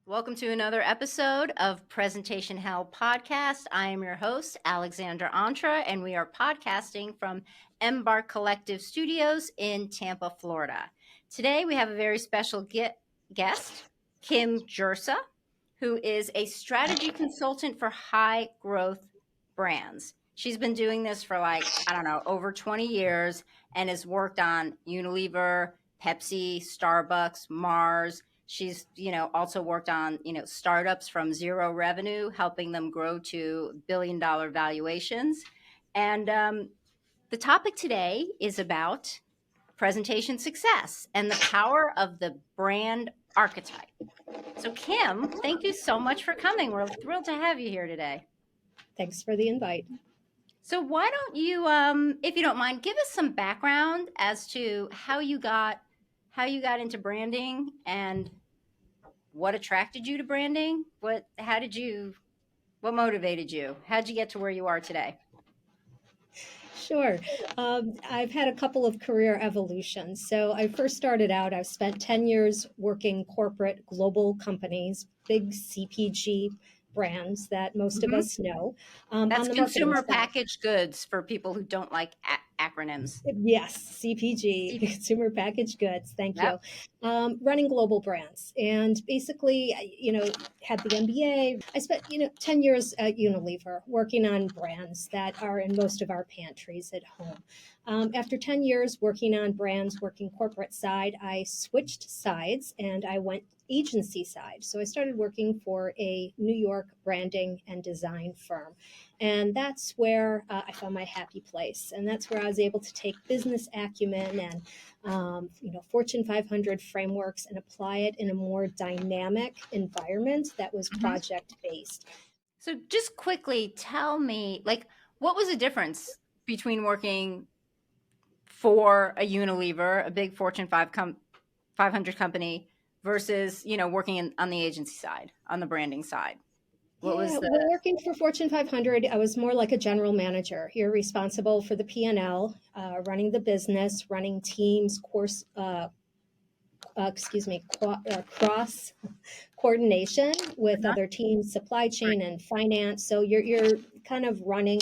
Welcome to another episode of Presentation Hell Podcast. I am your host, AlexAnndra Ontra, and we are podcasting from Embark Collective Studios in Tampa, Florida. Today, we have a very special guest, Kim Jursa, who is a strategy consultant for high growth brands. She's been doing this for over 20 years and has worked on Unilever, Pepsi, Starbucks, Mars. She's, also worked on, startups from zero revenue, helping them grow to billion-dollar valuations. And the topic today is about presentation success and the power of the brand archetype. So, Kim, thank you so much for coming. We're thrilled to have you here today. Thanks for the invite. So, why don't you, if you don't mind, give us some background as to how you got into branding and what attracted you to branding? What motivated you? How'd you get to where you are today? Sure. I've had a couple of career evolutions. So I first started out, I've spent 10 years working corporate global companies, big CPG brands that most of us know. That's On the marketing consumer side. packaged goods for people who don't like acronyms. Yes, CPG, consumer packaged goods. Thank Yep. you. Running global brands, and basically, had the MBA. I spent 10 years at Unilever working on brands that are in most of our pantries at home. After 10 years working on brands, working corporate side, I switched sides and I went agency side. So I started working for a New York branding and design firm. And that's where I found my happy place. And that's where I was able to take business acumen and, Fortune 500 frameworks and apply it in a more dynamic environment that was project based. So just quickly tell me, what was the difference between working for a Unilever, a big Fortune 500 company, versus, working on the agency side, on the branding side? Well, working for Fortune 500, I was more like a general manager. You're responsible for the P&L, running the business, running teams, cross coordination with other teams, supply chain and finance. So you're kind of running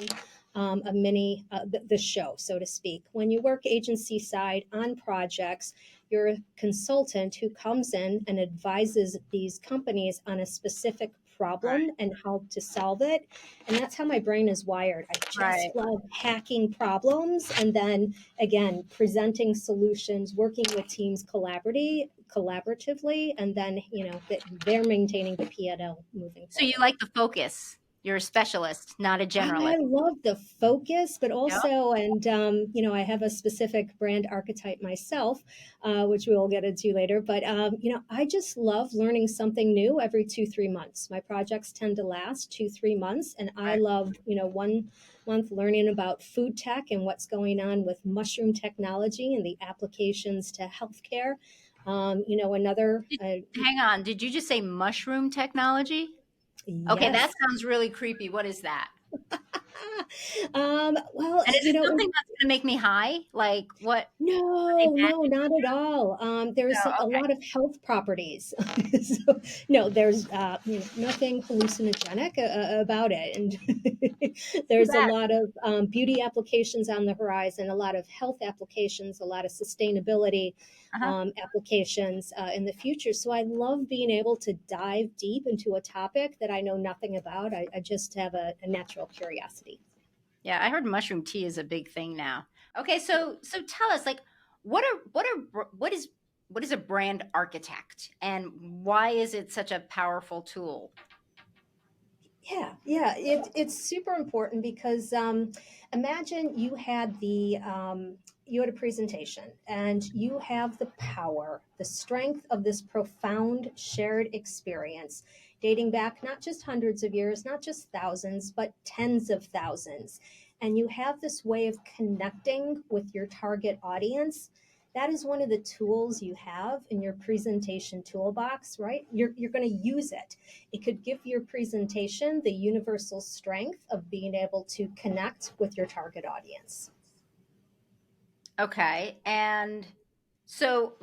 a mini the show, so to speak. When you work agency side on projects, you're a consultant who comes in and advises these companies on a specific problem and how to solve it. And that's how my brain is wired. I just love hacking problems and then again presenting solutions, working with teams collaboratively, and then that they're maintaining the P&L moving forward. So you like the focus. You're a specialist, not a generalist. I love the focus, but also, and I have a specific brand archetype myself, which we'll get into later. But I just love learning something new every 2-3 months. My projects tend to last 2-3 months, and I love 1 month learning about food tech and what's going on with mushroom technology and the applications to healthcare. Hang on, did you just say mushroom technology? Yes. Okay, that sounds really creepy. What is that? Well, and is it something that's going to make me high? Like what? No, not at all. There's a lot of health properties. So, no, there's nothing hallucinogenic about it. And there's a lot of beauty applications on the horizon, a lot of health applications, a lot of sustainability applications in the future. So I love being able to dive deep into a topic that I know nothing about. I just have a natural curiosity. Yeah, I heard mushroom tea is a big thing now. Okay, so tell us, what is a brand architect, and why is it such a powerful tool? Yeah, it's super important because imagine you had a presentation and you have the power, the strength of this profound shared experience dating back not just hundreds of years, not just thousands, but tens of thousands. And you have this way of connecting with your target audience. That is one of the tools you have in your presentation toolbox, right? You're going to use it. It could give your presentation the universal strength of being able to connect with your target audience. Okay, and so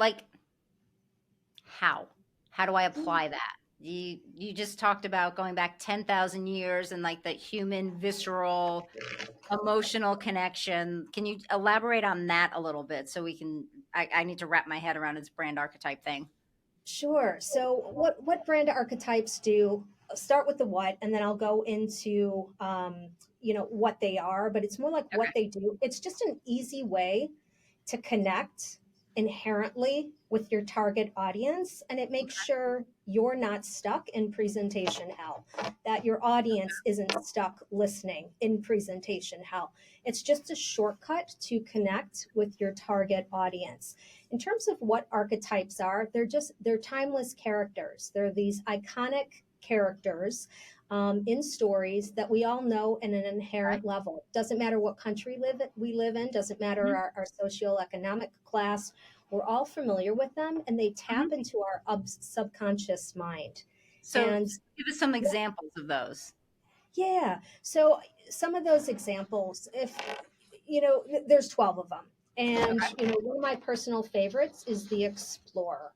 how do I apply that? You just talked about going back 10,000 years and like the human visceral emotional connection. Can you elaborate on that a little bit so we can I need to wrap my head around this brand archetype thing. Sure. So, what brand archetypes do? I'll start with the what, and then I'll go into what they are. But it's more like what Okay. they do. It's just an easy way to connect inherently with your target audience, and it makes sure you're not stuck in presentation hell, that your audience isn't stuck listening in presentation hell. It's just a shortcut to connect with your target audience. In terms of what archetypes are, they're timeless characters. They're these iconic characters in stories that we all know in an Right. inherent level. Doesn't matter what country we live in, doesn't matter Mhm. our socioeconomic class. We're all familiar with them, and they Mhm. tap into our subconscious mind. So And give us some examples of those. yeah, so some of those examples, if there's 12 of them. And Okay. one of my personal favorites is the explorer.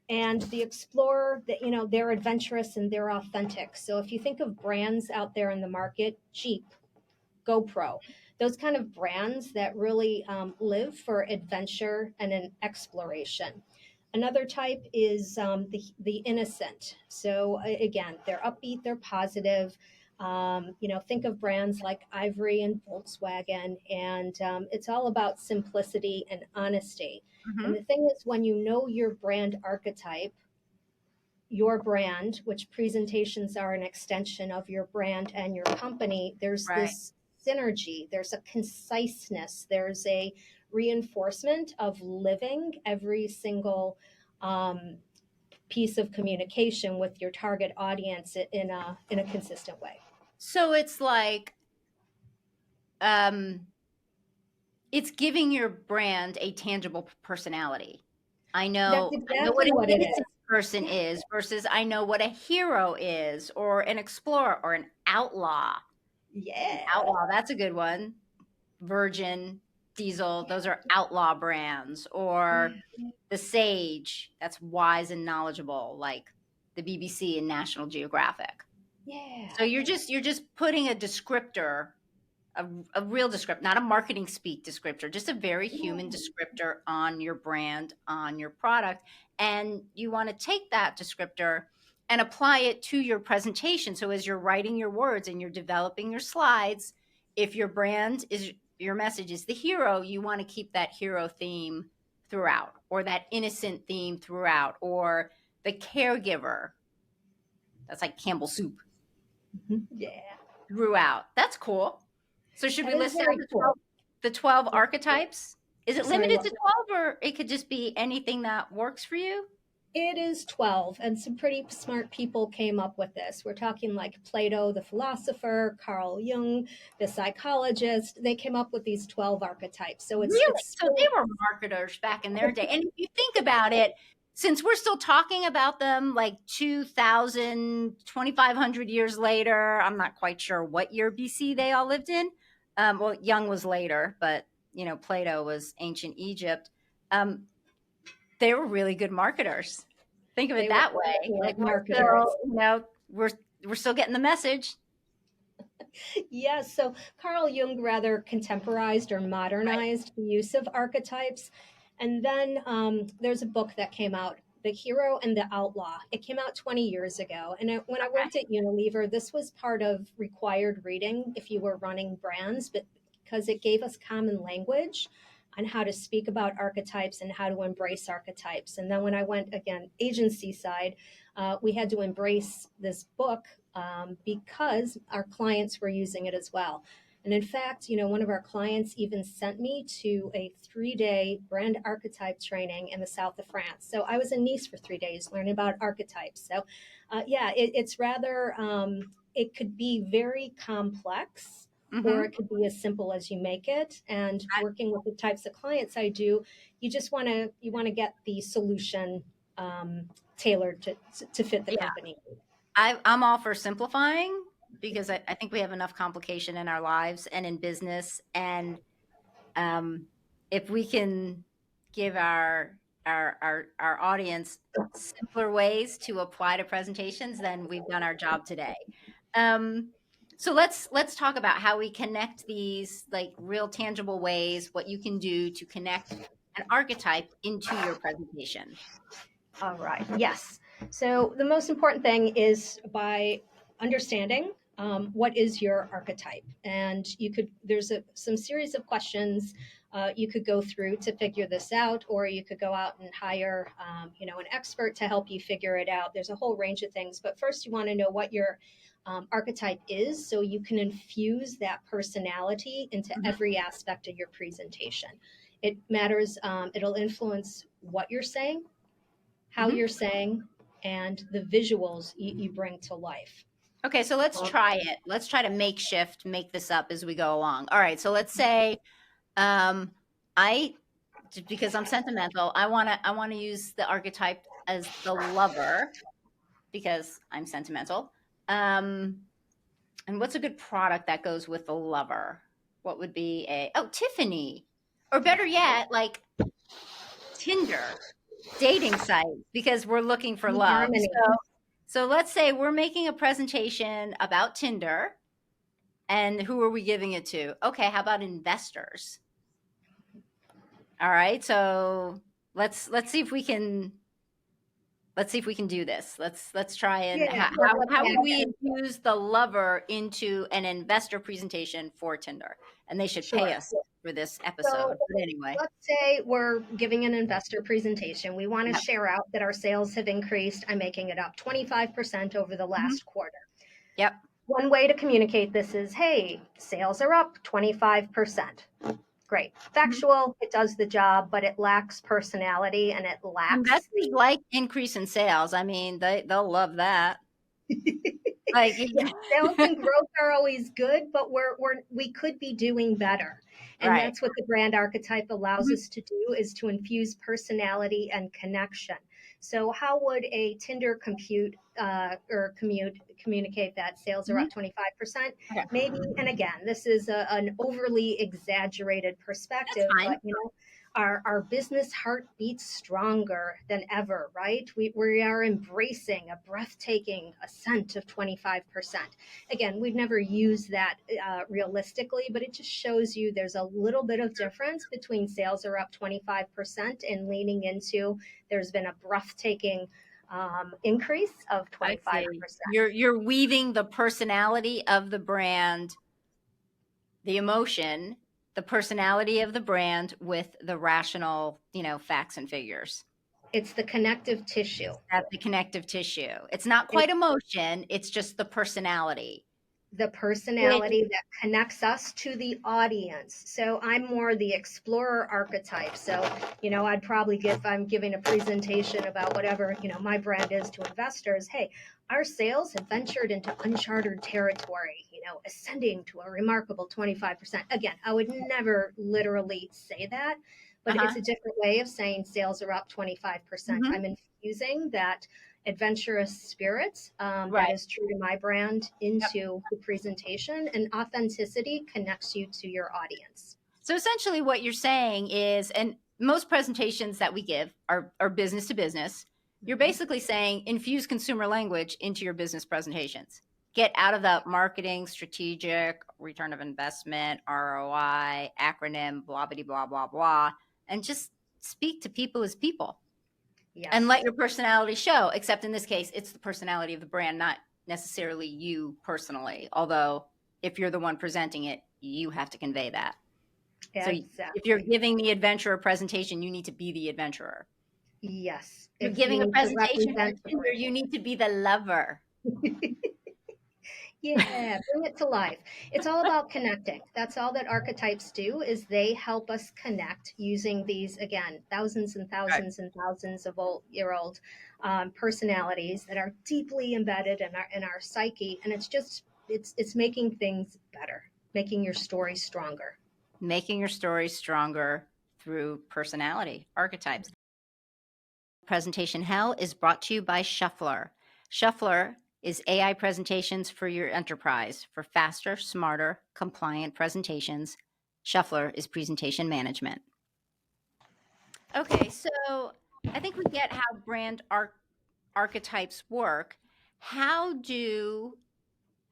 And the explorer, that they're adventurous and they're authentic. So if you think of brands out there in the market, Jeep, GoPro, those kind of brands that really live for adventure and an exploration. Another type is the innocent. So again, they're upbeat, they're positive. Think of brands like Ivory and Volkswagen, and it's all about simplicity and honesty. And Mhm. the thing is, when you know your brand archetype, your brand, which presentations are an extension of your brand and your company, there's Right. this synergy, there's a conciseness, there's a reinforcement of living every single um, piece of communication with your target audience in a consistent way. So it's like um it's giving your brand a tangible personality. That's I know what exactly an what it innocent is. person Yeah, is versus I know what a hero is or an explorer or an outlaw. An yeah, outlaw, that's a good one. Virgin, Diesel, those are outlaw brands. Or yeah, the Sage, that's wise and knowledgeable, like the BBC and National Geographic. yeah. So you're just putting a descriptor, a, a real descriptor, not a marketing speak descriptor, just a very human Yeah. descriptor on your brand, on your product. And you want to take that descriptor and apply it to your presentation. So as you're writing your words and you're developing your slides, if your brand is your message is the hero, you want to keep that hero theme throughout, or that innocent theme throughout, or the caregiver. That's like Campbell soup Yeah, throughout. That's cool. So should that we is list out very cool. the 12 archetypes? Is it Sorry, limited what? to 12 or it could just be anything that works for you? It is 12, and some pretty smart people came up with this. We're talking like Plato, the philosopher, Carl Jung, the psychologist. They came up with these 12 archetypes. So it's Really? it's So they were marketers back in their day. And if you think about it, since we're still talking about them like 2000, 2500 years later, I'm not quite sure what year BC they all lived in. Well, Young was later, but Plato was ancient Egypt. Um, they were really good marketers. Think of it they were that way. Like excellent we're still, marketers. we're still getting the message. Yes, so Carl Jung rather contemporized or Right. modernized the use of archetypes. And then there's a book that came out, The Hero and the Outlaw. It came out 20 years ago. And when I Okay. worked at Unilever, this was part of required reading if you were running brands, but because it gave us common language on how to speak about archetypes and how to embrace archetypes. And then when I went again, agency side, we had to embrace this book because our clients were using it as well. And in fact, one of our clients even sent me to a 3-day brand archetype training in the south of France. So I was in Nice for 3 days learning about archetypes. So, yeah, it's rather, it could be very complex or Mm-hmm. it could be as simple as you make it. And working with the types of clients I do, you want to get the solution tailored to fit the Yeah. company. I'm all for simplifying because I think we have enough complication in our lives and in business. And um, if we can give our our audience simpler ways to apply to presentations, then we've done our job today. Um, so let's talk about how we connect these like real tangible ways, what you can do to connect an archetype into your presentation. All right. Yes. So the most important thing is by understanding what is your archetype, and there's some series of questions you could go through to figure this out, or you could go out and hire an expert to help you figure it out. There's a whole range of things, but first you want to know what your archetype is, so you can infuse that personality into Mhm. every aspect of your presentation. It matters. It'll influence what you're saying, how Mhm. you're saying, and the visuals you bring to life. Okay, so let's Um, try it. Let's try to make this up as we go along. All right, so let's say um, I just because I'm sentimental, I want to use the archetype as the lover because I'm sentimental. Um, and what's a good product that goes with the lover? What would be Tiffany, or yeah, better yet, like Tinder, dating site, because we're looking for love. harmony. So let's say we're making a presentation about Tinder, and who are we giving it to? Okay, how about investors? All right, so let's see if we can do this. Let's try and Yeah, so how would we yeah, infuse the lover into an investor presentation for Tinder? And they should pay sure. us for this So episode. But anyway, let's say we're giving an investor presentation. We want to yep, share out that our sales have increased. I'm making it up 25% over the mhm, last quarter. yep, One way to communicate this is, hey, sales are up 25%. Great. mhm. Factual, it does the job, but it lacks personality and it lacks Investors like increase in sales. I mean, they'll love that. Like, yeah, sales and growth are always good, but we could be doing better. And right. that's what the brand archetype allows Mhm. us to do, is to infuse personality and connection. So how would a Tinder communicate that sales are Mhm. up 25%? Okay, Maybe, and again, this is an overly exaggerated that's perspective, fine. but our business heart beats stronger than ever, right? We are embracing a breathtaking ascent of 25%. Again, we've never used that realistically, but it just shows you there's a little bit of difference between sales are up 25% and leaning into there's been a breathtaking increase of I see. 25%. You're weaving the personality of the brand, the emotion, the personality of the brand with the rational, facts and figures. It's the connective tissue. That's the connective tissue. It's not It's quite emotion, it's just the personality. the Which personality that connects us to the audience. So I'm more the explorer archetype. So, I'd probably if I'm giving a presentation about whatever, my brand is to investors, hey, our sales have ventured into uncharted territory, ascending to a remarkable 25%. Again, I would never literally say that, but uh-huh. it's a different way of saying sales are up 25%. Mhm. I'm infusing that adventurous spirit that Right. is true to my brand Yep. into the presentation, and authenticity connects you to your audience. So essentially what you're saying is, and most presentations that we give are business to business. You're basically saying infuse consumer language into your business presentations. Get out of the marketing, strategic, return of investment, ROI, acronym, blah, blah, blah, blah, blah, and just speak to people as people and let Yes, your personality show. Except in this case, it's the personality of the brand, not necessarily you personally. Although if you're the one presenting it, you have to convey that. So if you're exactly. giving the adventurer presentation, you need to be the adventurer. Yes, You're if you giving a need to presentation for represent the Tinder, you need to be the lover. brand. Yeah, bring it to life. It's all about connecting. That's all that archetypes do, is they help us connect using these, again, thousands and Right. thousands and thousands of year old personalities that are deeply embedded in our psyche. And it's making things better, making your story stronger. Making your story stronger through personality, archetypes. Presentation Hell is brought to you by Shuffler. Shuffler is AI presentations for your enterprise for faster, smarter, compliant presentations. Shuffler is presentation management. Okay, so I think we get how brand archetypes work. How do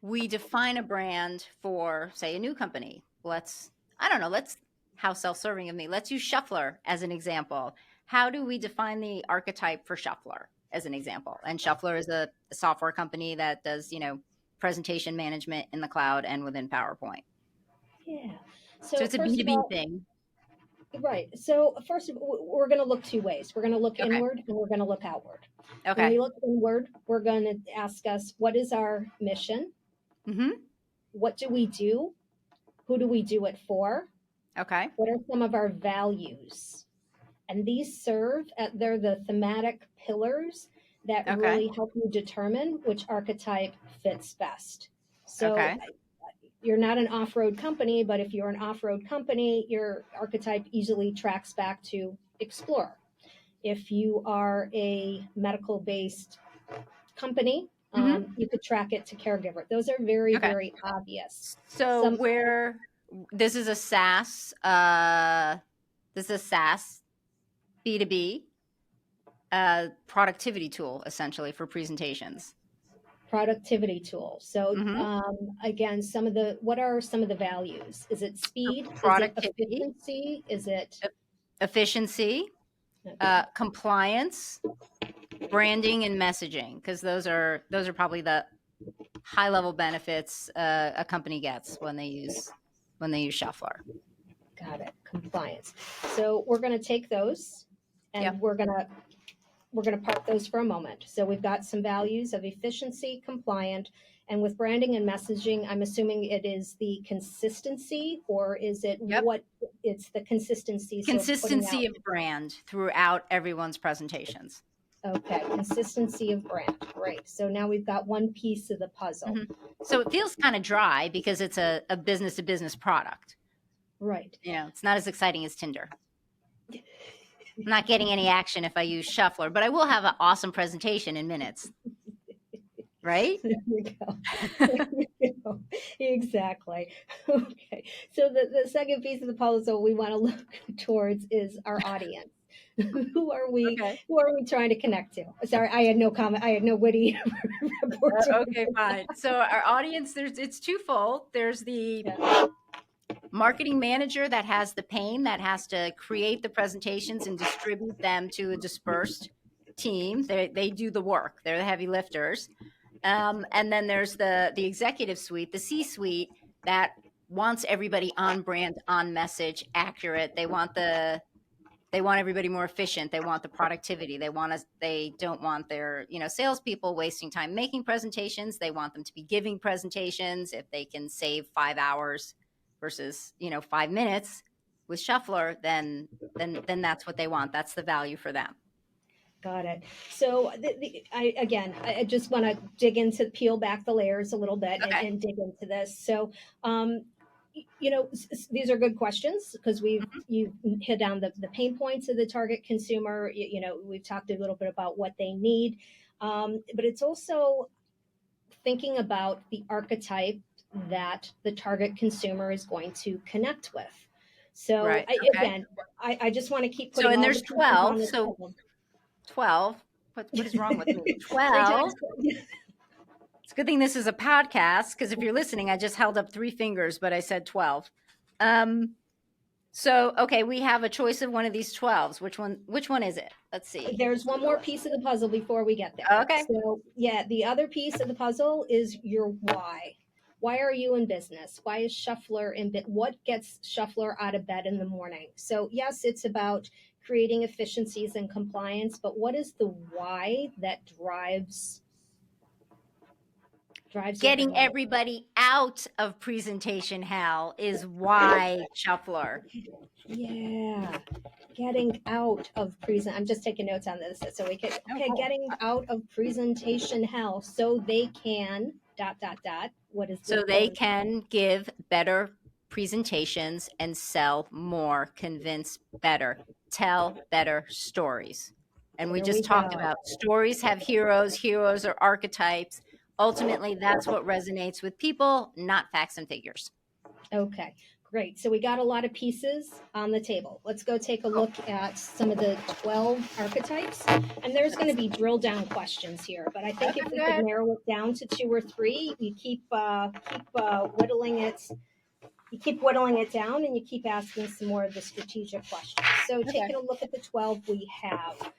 we define a brand for, say, a new company? I don't know, how self-serving of me. Let's use Shuffler as an example. How do we define the archetype for Shuffler as an example? And Shuffler is a software company that does, presentation management in the cloud and within PowerPoint. Yeah. So So it's a first of B2B all, thing. right. So first, we're going to look two ways. We're going to look Okay. inward and we're going to look outward. When Okay. we look inward, we're going to ask us, what is our mission? Mm-hmm. What do we do? Who do we do it for? Okay. What are some of our values? And these they're the thematic pillars that Okay. really help you determine which archetype fits best. So Okay. you're not an off-road company, but if you're an off-road company, your archetype easily tracks back to explorer. If you are a medical-based company, Mm-hmm. you could track it to caregiver. Those are very, Okay. very obvious. So Some where this is a SaaS, this is a SaaS B2B productivity tool essentially for presentations. productivity tools. So Mm-hmm. again, what are some of the values? Is it speed? Is it Productivity, efficiency? Is it efficiency, okay? compliance, branding, and messaging, because those are probably the high level benefits a company gets when they use Shuffler. Got it. Compliance. So we're going to take those and Yep. we're going to park those for a moment. So we've got some values of efficiency, compliant, and with branding and messaging, I'm assuming it is the consistency, or is it Yep. what it's the consistency? So putting out, Consistency of brand throughout everyone's presentations. okay, consistency of brand. Great. So now we've got one piece of the puzzle. Mm-hmm. So it feels kind of dry because it's a business to business product. Right. It's not as exciting as Tinder. I'm not getting any action if I use Shuffler, but I will have an awesome presentation in minutes. Right? There you go. There you go. Exactly. Okay. So the second piece of the puzzle we want to look towards is our audience. Who are we? Okay. Who are we trying to connect to? Sorry, I had no comment. I had no witty report. Okay, fine. So our audience, it's twofold. There's the Yeah. marketing manager that has the pain, that has to create the presentations and distribute them to a dispersed team. They do the work. They're the heavy lifters. And then there's the executive suite, the C-suite, that wants everybody on brand, on message, accurate. They want everybody more efficient. They want the productivity. They don't want their, salespeople wasting time making presentations. They want them to be giving presentations. If they can save 5 hours versus, 5 minutes with Shuffler, then that's what they want. That's the value for them. Got it. So I just want to peel back the layers a little bit Okay. and dig into this. So, these are good questions because you've hit on the pain points of the target consumer. We've talked a little bit about what they need, but it's also thinking about the archetype that the target consumer is going to connect with. So, Right. Okay. I just want to keep So, putting and all there's the pieces on 12. the So table. 12. What is wrong with me? 3 times. 12. It's a good thing this is a podcast, because if you're listening, I just held up 3 fingers, but I said 12. So, okay, we have a choice of one of these 12s. Which one is it? Let's see. There's one more piece of the puzzle before we get there. Okay. So, yeah, the other piece of the puzzle is your why. Why are you in business? Why is Shuffler in bit? What gets Shuffler out of bed in the morning? So, yes, it's about creating efficiencies and compliance, but what is the why that drives Getting everybody out of presentation hell is why Shuffler. Yeah, getting out of present. I'm just taking notes on this so we can. Okay, getting out of presentation hell so they can dot dot dot. What is so they can give better presentations and sell more, convince better, tell better stories. And we just talked about stories have heroes. Heroes are archetypes. Ultimately, that's what resonates with people, not facts and figures. Okay, Great. So we got a lot of pieces on the table. Let's go take a look at some of the 12 archetypes. And there's going to be drill down questions here, but I think Okay, if we go could ahead. narrow it down to 2 or 3, you keep whittling it. You keep whittling it down, and you keep asking some more of the strategic questions. So, Okay. taking a look at the 12 we have,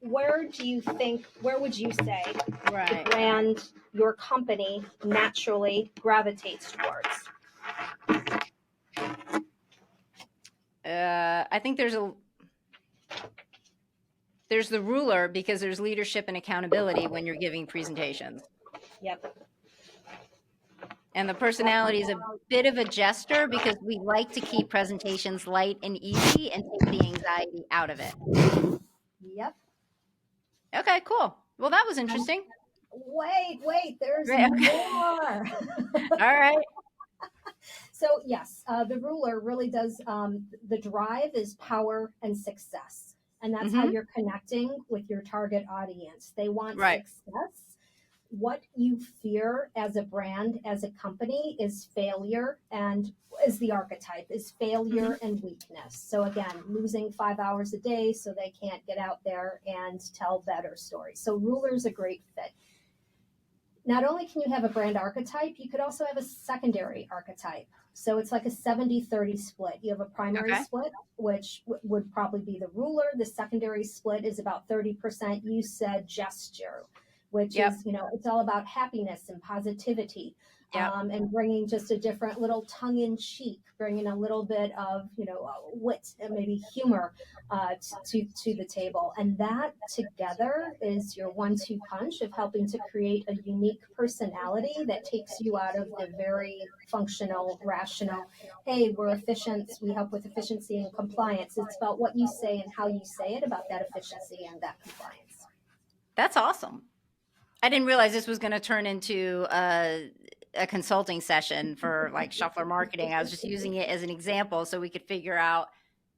where would you say the Right. brand, your company, naturally gravitates towards? I think there's the ruler, because there's leadership and accountability when you're giving presentations. Yep. And the personality is a bit of a jester, because we like to keep presentations light and easy and take the anxiety out of it. Yep. Okay, cool. Well, that was interesting. Wait, there's Right, okay. more. All right. So, yes, the ruler really does, the drive is power and success. And that's how you're connecting with your target audience. They want Right. success. What you fear as a brand, as a company, is failure, and is the archetype is failure and weakness. So again, losing 5 hours a day so they can't get out there and tell better stories. So ruler's a great fit. Not only can you have a brand archetype, you could also have a secondary archetype. So it's like a 70-30 split. You have a primary Okay. split, which would probably be the ruler. The secondary split is about 30%. You said gesture, which Yep. is, it's all about happiness and positivity. Yep. And bringing just a different little tongue in cheek, bringing a little bit of, wit and maybe humor to the table. And that together is your 1-2 punch of helping to create a unique personality that takes you out of the very functional, rational, hey, we're efficient, we help with efficiency and compliance. It's about what you say and how you say it about that efficiency and that compliance. That's awesome. I didn't realize this was going to turn into a consulting session for like Shuffler marketing. I was just using it as an example so we could figure out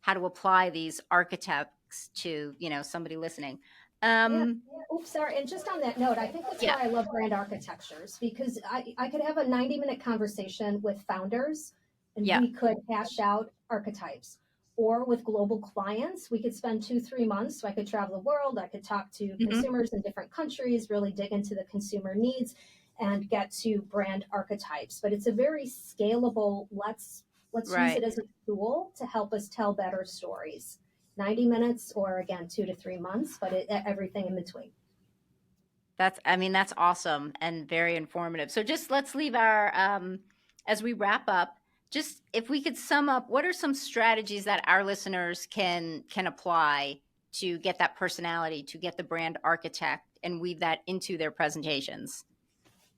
how to apply these archetypes to, somebody listening. Oops, sorry. And just on that note, I think that's why I love brand architectures, because I could have a 90-minute conversation with founders and we could hash out archetypes. Or with global clients, we could spend 2-3 months. So I could travel the world. I could talk to consumers in different countries, really dig into the consumer needs and get to brand archetypes. But it's a very scalable, let's use it as a tool to help us tell better stories. 90 minutes or again 2 to 3 months, but everything in between. That's awesome and very informative. So just let's leave our as we wrap up, just if we could sum up, what are some strategies that our listeners can apply to get that personality, to get the brand architect and weave that into their presentations?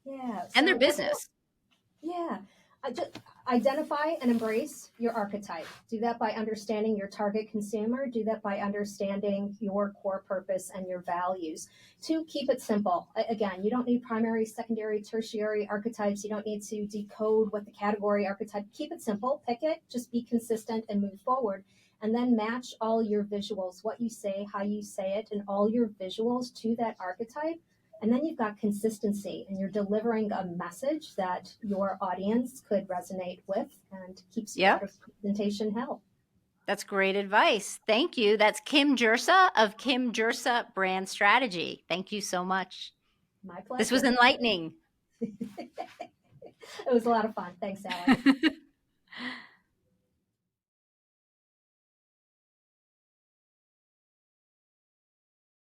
Yeah. And their business. Just identify and embrace your archetype. Do that by understanding your target consumer. Do that by understanding your core purpose and your values. 2, keep it simple. Again, you don't need primary, secondary, tertiary archetypes. You don't need to decode what the category archetype. Keep it simple. Pick it. Just be consistent and move forward. And then match all your visuals, what you say, how you say it, and all your visuals to that archetype. And then you've got consistency and you're delivering a message that your audience could resonate with and keeps you out of presentation hell. That's great advice. Thank you. That's Kim Jursa of Kim Jursa Brand Strategy. Thank you so much. My pleasure. This was enlightening. It was a lot of fun. Thanks, Alex.